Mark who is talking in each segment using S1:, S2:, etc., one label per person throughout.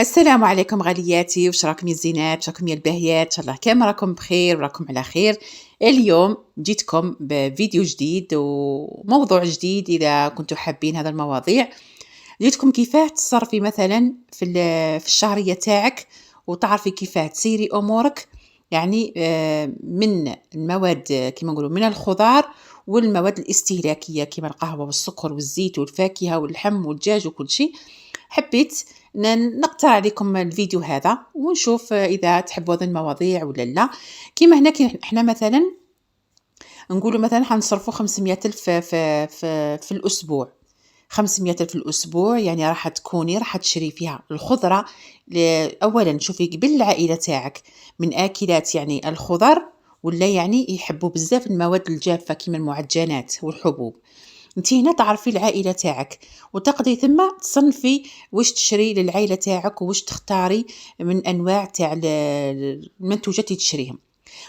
S1: السلام عليكم غالياتي، واش راكم يا زينات، واش راكم يا الباهيات، ان شاء الله كامل راكم بخير وراكم على خير. اليوم جيتكم بفيديو جديد وموضوع جديد. اذا كنتم حابين هذا المواضيع، جيتكم كيفاه تصرفي مثلا في الشهريه تاعك وتعرفي كيفاه تسيري امورك. يعني من المواد، كما نقولوا من الخضار والمواد الاستهلاكيه كما القهوه والسكر والزيت والفاكهه واللحم والدجاج وكل شيء. حبيت نقترح عليكم الفيديو هذا ونشوف إذا تحبوا هذه المواضيع ولا لا. كيما هنا احنا مثلا نقولوا مثلا حنصرفوا 500 ألف في الأسبوع. 500 ألف في الأسبوع، يعني راح تشري فيها الخضرة. أولا شوفي بالعائلة تاعك من آكلات يعني الخضر، ولا يعني يحبوا بزاف المواد الجافة كيما المعجنات والحبوب. انت هنا تعرفي العائلة تاعك وتقدري ثم تصنفي واش تشري للعائلة تاعك وواش تختاري من انواع تاع المنتوجات اللي تشريهم.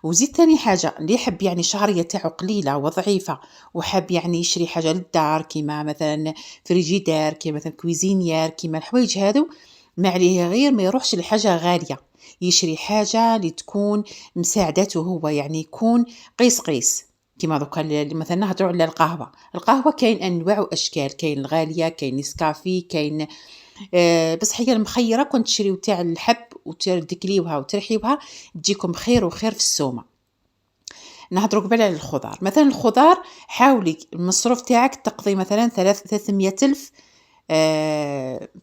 S1: وزيد ثاني حاجة اللي يحب يعني شهرية تاعو قليلة وضعيفة وحاب يعني يشري حاجة للدار كيما مثلا فريجيدار، كيما مثلا كويزينيير، كيما الحوايج هذو، ما عليه غير ما يروحش لحاجة غالية، يشري حاجة اللي تكون مساعدته هو، يعني يكون قيس قيس. كيما دوكا مثلا نهضروا على القهوة كاين انواع واشكال، كاين الغالية، كاين نسكافي، كاين بصح هي المخيرة كنت تشريو تاع الحب وتدكليوها وترحيوها تجيكم خير وخير في السومة. نهضروا قبل على الخضار. مثلا الخضار حاولي المصروف تاعك تقضي مثلا 300 ألف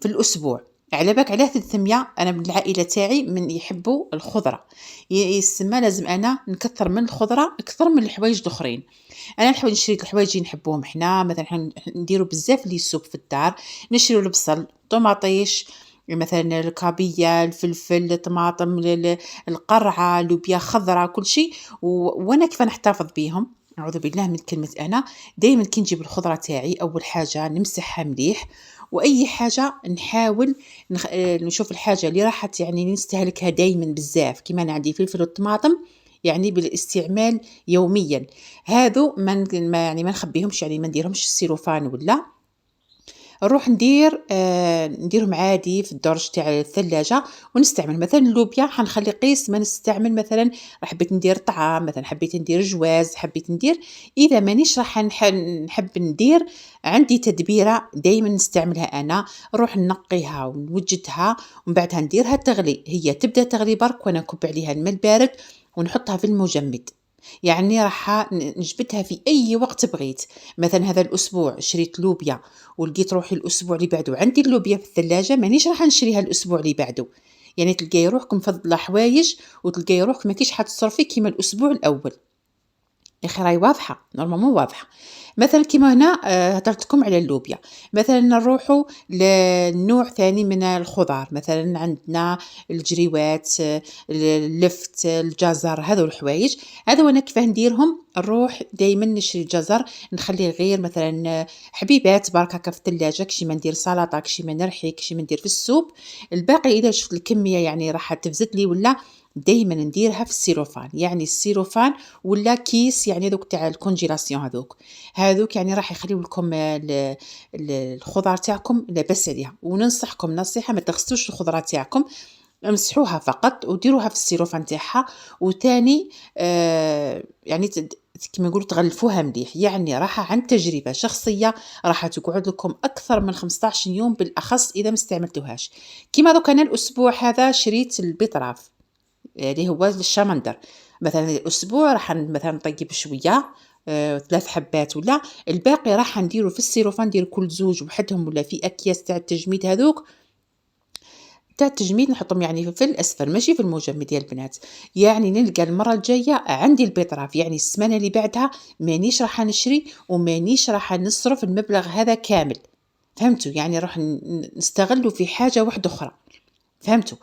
S1: في الأسبوع. على بالك علاه 300؟ أنا من العائلة تاعي من يحبوا الخضرة، يسمى لازم أنا نكثر من الخضرة أكثر من الحوايج الآخرين. أنا نحب نشري الحوايج اللي نحبوهم حنا، مثلا نديروا بزاف لي سوب في الدار، نشريو البصل، طوماطيش، مثلا الكابية، الفلفل، الطماطم، القرعة، لوبيا خضراء، كل شيء. وانا كيف نحتفظ بيهم؟ اعوذ بالله من كلمه انا. دائما كي نجيب الخضره تاعي اول حاجه نمسحها مليح، واي حاجه نحاول نشوف الحاجه اللي راحت يعني نستهلكها دائما بزاف، كيما انا عندي فلفل والطماطم يعني بالاستعمال يوميا. هذو يعني ما نخبيهمش، يعني ما نديرهمش السيلوفان ولا نروح نديرهم عادي في الدرج تاع الثلاجة ونستعمل. مثلا اللوبيا حنخلي قيس ما نستعمل، مثلا حبيت ندير طعام، مثلا حبيت ندير جواز، حبيت ندير، اذا مانيش راح نحب ندير، عندي تدبيرة دايما نستعملها انا، نروح نقيها ونوجدها ومن بعدها نديرها تغلي. هي تبدا تغلي برك وانا نكب عليها الماء البارد ونحطها في المجمد، يعني راح نجبدها في اي وقت بغيت. مثلا هذا الاسبوع شريت لوبيا ولقيت روحي الاسبوع اللي بعده عندي اللوبيا في الثلاجه، مانيش راح نشريها الاسبوع اللي بعده. يعني تلقاي روحك مفضله حوايج وتلقاي روحك ما كيش حتصرفي كيما الاسبوع الاول. يا أخي راهي واضحة، نورمالمون واضحة. مثلا كيما هنا هدرت لكم على اللوبيا. مثلا نروحوا لنوع ثاني من الخضار، مثلا عندنا الجريوات، اللفت، الجزر، هذو الحوايج. هذا وانا كيفاه نديرهم؟ نروح دائما نشري الجزر، نخليه غير مثلا حبيبات برك هكا في الثلاجه، كشي ما ندير سلطه، كشي ما نرحي، كشي ما ندير في السوب. الباقي اذا شفت الكميه يعني راح تفزت لي ولا، دائما نديرها في السيروفان. يعني السيروفان ولا كيس يعني دوك تاع الكونجيلاسيون، هذوك يعني راح يخليو لكم الخضار تاعكم لاباس عليها. وننصحكم نصيحه، ما تغسلوش الخضره تاعكم، امسحوها فقط وديروها في السيروفان تاعها. وثاني يعني كما نقولوا تغلفوها مليح. يعني راح عن تجربه شخصيه راح تقعد لكم اكثر من 15 يوم بالاخص اذا ما استعملتوهاش. كما دوك انا الاسبوع هذا شريت البيطراف اللي هو الشمندر، مثلا الاسبوع راح مثلا نطيب شويه 3 حبات، ولا الباقي راح نديرو في السيروفان، ندير كل زوج وحدهم ولا في اكياس تاع التجميد. هذوك تاع التجميد نحطهم يعني في الاسفل ماشي في المجمد يا البنات. يعني نلقى المره الجايه عندي البيطراف، يعني السمانه اللي بعدها مانيش راح نشري ومانيش راح نصرف المبلغ هذا كامل. فهمتوا؟ يعني راح نستغلوا في حاجه واحده اخرى. فهمتوا؟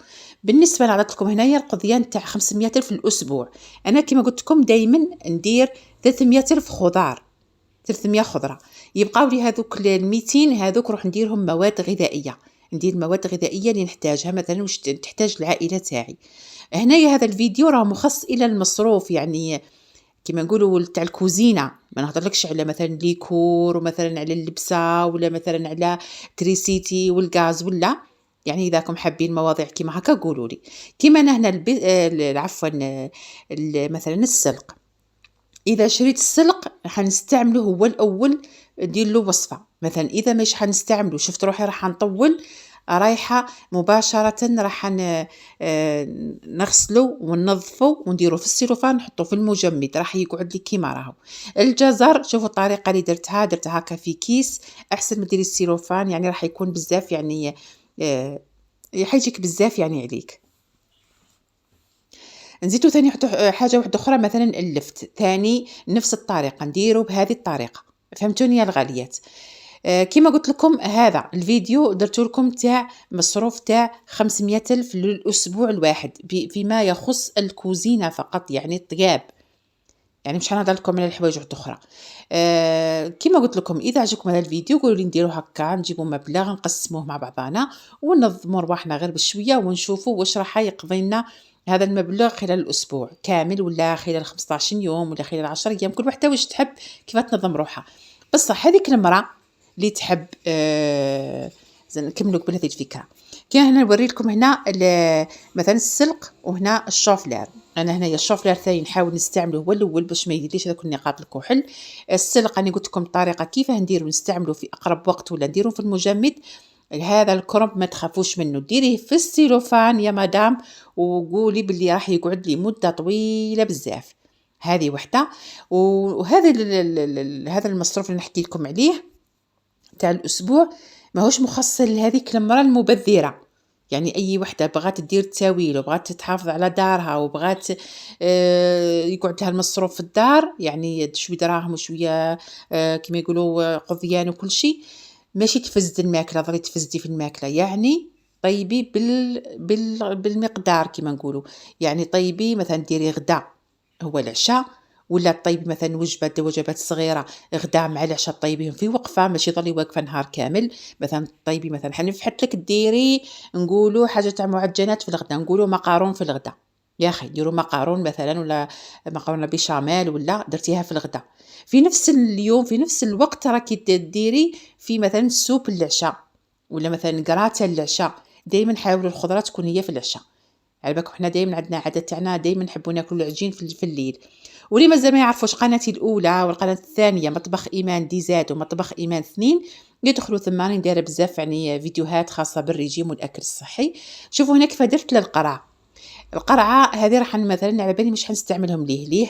S1: بالنسبه انا عطيت لكم هنايا القضيه نتاع 500 ألف في الاسبوع. انا كما قلت لكم دائما ندير 300 ألف خضار، 300 خضره. يبقاو لي هذوك ال 200 هذوك نروح نديرهم مواد غذائيه. ندير مواد غذائيه اللي نحتاجها، مثلا واش تحتاج العائله تاعي. هنايا هذا الفيديو راه مخصص الى المصروف، يعني كما نقولوا تاع الكوزينه. ما نهضرلكش على مثلا ليكور ومثلا على اللبسه ولا مثلا على تريسيتي والغاز ولا. يعني إذا راكم حابين مواضيع كيما هاكا قولوا لي. كيما أنا هنا عفوا مثلا السلق، إذا شريت السلق حنستعمله هو الأول، ندير له وصفة. مثلا إذا مش حنستعمله شفت روحي راح نطول، رايحة مباشرة راح نغسله وننظفه ونديره في السيلوفان، نحطه في المجمد، راح يقعد لي كيما راهو. الجزر شوفوا الطريقة اللي درتها هكا في كيس، أحسن ما ديري السيلوفان، يعني راح يكون بزاف يعني حيجيك بزاف يعني عليك. نزيدو ثاني حاجة واحدة أخرى، مثلا اللفت ثاني نفس الطريقة نديرو بهذه الطريقة. فهمتوني يا الغاليات؟ كما قلت لكم هذا الفيديو درت لكم تاع مصروف تاع 500 ألف للأسبوع الواحد فيما يخص الكوزينة فقط، يعني الطياب، يعني مش هنهضر لكم على الحوايج واحدة أخرى. كما قلت لكم إذا عجبكم هذا الفيديو قولوا لي نديرو هكا، نجيبو مبلغ نقسموه مع بعضنا وننظموا رواحنا غير بشوية ونشوفوا واش راح يقضي لنا هذا المبلغ خلال الأسبوع كامل، ولا خلال 15 يوم، ولا خلال 10 أيام، كل وحدة واش تحب كيف تنظم روحها. بصح هذيك المرأة اللي تحب نكملوا بهذه الفكرة. كاين هنا نوري لكم هنا مثلا السلق، وهنا الشوفلير. انا هنايا الشوفلير ثاني نحاول نستعمله هو الاول باش ما يديرليش هذوك النقاط الكحل. السلق انا قلت لكم الطريقه كيفاه نديرو، نستعمله في اقرب وقت ولا نديرو في المجمد. هذا الكرنب ما تخافوش منه، ديريه في السيلوفان يا مدام، وقولي باللي راح يقعد لي مده طويله بزاف. هذه وحده. وهذا هذا المصروف اللي نحكي لكم عليه تاع الأسبوع ماهوش مخصص لهذيك المرأة المبذرة. يعني أي وحدة بغات تدير التاويل وبغات تحافظ على دارها وبغات يقعد لها المصروف في الدار، يعني شوية دراهم وشوية كما يقولوا قضيان وكل شيء، ماشي تفزد الماكلة ضري تفزدي في الماكلة، يعني طيبي بالمقدار كما نقولوا. يعني طيبي مثلا ديري غدا هو العشاء، ولا طيبي مثلا وجبات صغيره غدا مع العشاء طيبيهم في وقفه، ماشي ضلي واقفه نهار كامل. مثلا طيبي مثلا حنفحت لك ديري نقولوا حاجه تاع معجنات في الغدا، نقولوا مقارون في الغدا، يا اخي ديروا مقارون مثلا، ولا مقارونه بشاميل، ولا درتيها في الغدا في نفس اليوم في نفس الوقت راكي ديري في مثلا سوب العشاء، ولا مثلا قراته العشاء. دائما حاولوا الخضره تكون هي في العشاء. على بالكم حنا دائما عندنا عاده تاعنا دائما نحبوا ناكلوا العجين في الليل. واللي مازال ما يعرفوش قناتي الاولى والقناه الثانيه مطبخ ايمان ديزاد ومطبخ ايمان 2، يدخلوا ثم راني دايره بزاف يعني فيديوهات خاصه بالرجيم والاكل الصحي. شوفوا هنا كيف درت للقرعه. القرعه هذه راح مثلا على بالي مش حنستعملهم ليه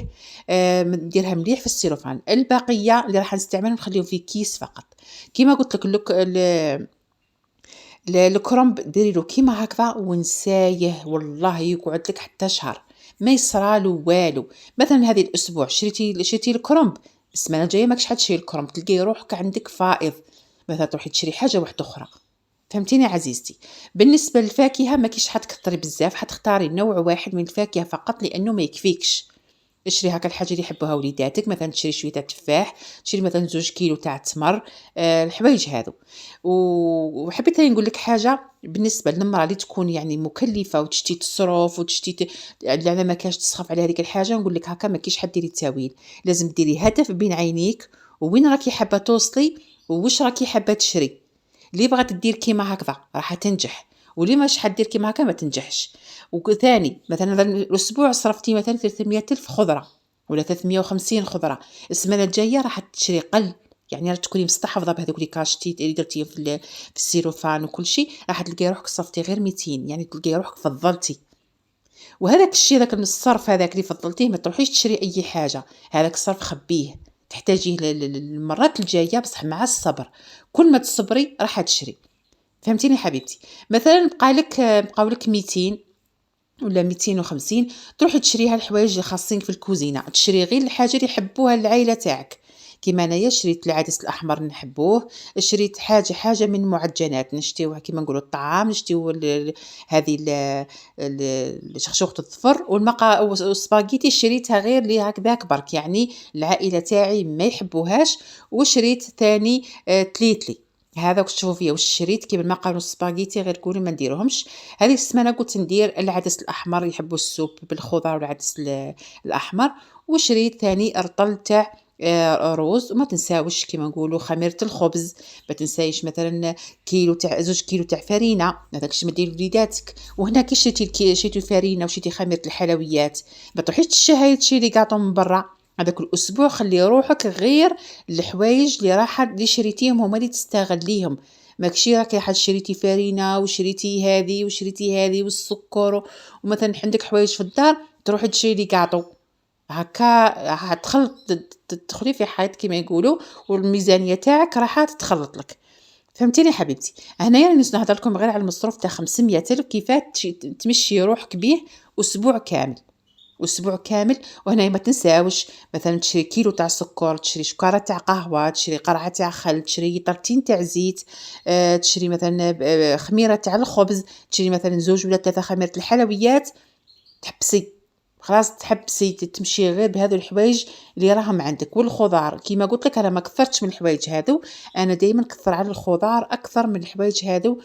S1: نديرها مليح في السيلوفان. الباقيه اللي راح نستعملهم نخليهم في كيس فقط. كما قلت لك الكرنب ديري له كيما هكذا ونسايه، والله يقعد لك حتى شهر ما يصرالو والو. مثلا هذه الاسبوع شريتي الكرنب، السمانه الجايه ماكش حتشري الكرنب، تلقاي روحك عندك فائض، مثلا تروحي تشري حاجه واحده اخرى. فهمتيني عزيزتي؟ بالنسبه للفاكهه ما كيش حتكثري بزاف، حتختاري نوع واحد من الفاكهه فقط لانه ما يكفيكش. اشري هكا الحاجه اللي يحبوها وليداتك، مثلا تشري شويه تاع تفاح، تشري مثلا 2 كيلو تاع التمر، الحوايج هذو. وحبيت ثاني نقول لك حاجه بالنسبه للمراه اللي تكون يعني مكلفه وتشتي تصرف وتشتي على ما كاش تصرف على هذيك الحاجه، نقول لك هكا ما كيش حديري التاويل، لازم ديري هدف بين عينيك وين راكي حابه توصلي وواش راكي حابه تشري. اللي بغات دير كيما هكذا راح تنجح، واللي ماش حدير كيما هكا ما تنجحش. وثاني مثلا الاسبوع صرفتي مثلا 300 الف خضره ولا 350 خضره، السمانه الجايه راح تشري قل، يعني راح تكوني مستحفظه بهذوك اللي كاشتي اللي درتي في السيروفان وكل شيء، راح تلقاي روحك صرفتي غير 200، يعني تلقاي روحك فضلتي. وهذاك الشيء ذاك الصرف هذاك اللي فضلتيه ما تروحيش تشري اي حاجه، هذاك الصرف خبيه تحتاجيه للمرات الجايه، بصح مع الصبر، كل ما تصبري راح تشري. فهمتيني حبيبتي؟ مثلا بقاو لك 200 ولا 250، تروحي تشريها الحوايج اللي خاصين في الكوزينه، تشري غير الحاجه اللي يحبوها العائله تاعك. كيما انايا شريت العدس الاحمر نحبوه، شريت حاجه من معجنات نشتيوها كيما نقولوا الطعام، نشتيو هذه شخشوخه الظفر والسباغيتي شريتها غير لي هكذاك برك، يعني العائله تاعي ما يحبوهاش. وشريت ثاني تليتلي، هذا واش تشوفوا فيا واش شريت كيما المقارون السباغيتي غير قولي ما نديرهمش. هذه السمانه قلت ندير العدس الاحمر، يحبوا السوب بالخضر والعدس الاحمر. وشريت ثاني رطل تاع روز. وما تنساوش كيما نقولوا خميرة الخبز، ما تنسايش مثلا كيلو تاع 2 كيلو تاع فرينه، هذاك الشيء ما دير لوليداتك. وهنا كي شريتي الفرينه وشريتي خميره الحلويات، ما تروحيش تشري كاطو من برا. هذاك الاسبوع خلي روحك غير الحوايج اللي راح اللي شريتيهم هما اللي تستغليهم. ماكشي راكي راح شريتي فرينه وشريتي هذه وشريتي هذه والسكر، ومثلا عندك حوايج في الدار تروحي تشري كاطو هكا، راح تدخلي في حيط كما يقولوا، والميزانيه تاعك راح تتخلط لك. فهمتيني حبيبتي؟ هنايا راني نهضر لكم غير على المصروف تاع 500 ألف، كيفاه تمشي روحك بيه اسبوع كامل، اسبوع كامل. وهنا ما تنساوش مثلا تشري كيلو تاع سكر، تشري شكاره تاع قهوه، تشري قرعه تاع خل، تشري طرتين تاع زيت، تشري مثلا خميره تاع الخبز، تشري مثلا 2 ولا 3 خميره الحلويات. تحبسي خلاص، تحبسي تمشي غير بهذو الحوايج اللي راهم عندك. والخضار كيما قلت لك انا ما كثرتش من الحوايج هذو، انا دائما كثر على الخضار اكثر من الحوايج هذو.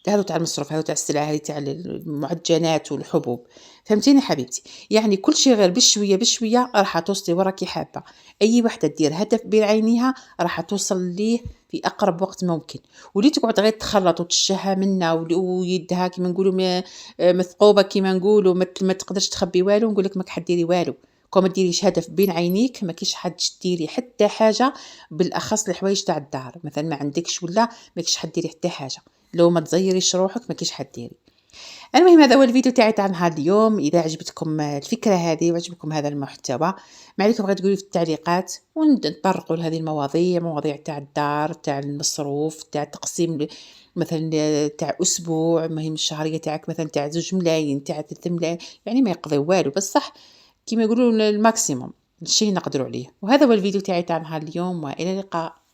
S1: هذو تاع المصروف، هذو تاع السلع، هذه تاع المعجنات والحبوب. فهمتيني حبيبتي؟ يعني كل شيء غير بشويه بشويه راح توصلي وراكي حابه. اي وحده دير هدف بعينها راح توصل ليه في اقرب وقت ممكن. ولي تقعد غير تخلط وتشهى منا ويدها كيما نقولوا مثقوبه كيما نقولوا، ما تقدرش تخبي والو. نقول لك ماك حديري والو، كون ما ديريش هدف بين عينيك ما كاينش حد تديري حتى حاجه. بالاخص الحوايج تاع الدار مثلا ما عندكش ولا ماكش حديري حتى حاجه، لو ما تزيريش روحك ما كاينش حديري. المهم هذا هو الفيديو تاعي تاع نهار اليوم. اذا عجبتكم الفكره هذه وعجبكم هذا المحتوى، ما عليكم غير تقولوا في التعليقات ونطرقوا لهذه المواضيع، مواضيع تاع الدار، تاع المصروف، تاع تقسيم مثلا تاع اسبوع، المهم الشهريه تاعك مثلا تاع 2 ملايين، تاع 3 ملايين، يعني ما يقضي والو، بصح كيما يقولوا الماكسيموم الشيء نقدروا عليه. وهذا هو الفيديو تاعي تاع نهار اليوم، والى اللقاء.